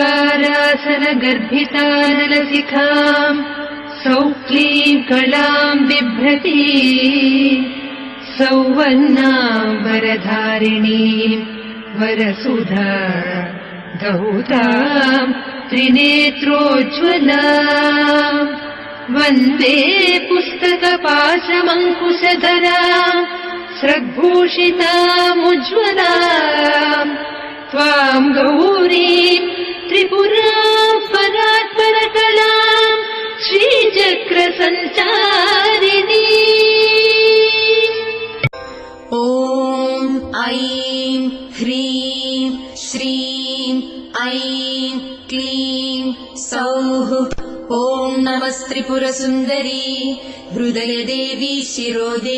सर्वकारासनगर्भितानलशिखाम् सौक्लीम् कलाम् बिभ्रती सौवर्णाम् वरधारिणीम् वरसुधा धौताम् त्रिनेत्रोज्ज्वलाम् वन्दे पुस्तकपाशमङ्कुशधराम् स्रग्भूषितामुज्ज्वलाम् त्वाम् गौरीम् त्रिपुराम् परात्परकलाम् श्रीचक्रसञ्चारिणी। ॐ ऐं ह्रीं श्रीं ऐं क्लीं सौः। ॐ नमस्त्रिपुरसुन्दरी हृदयदेवी शिरोदेवी।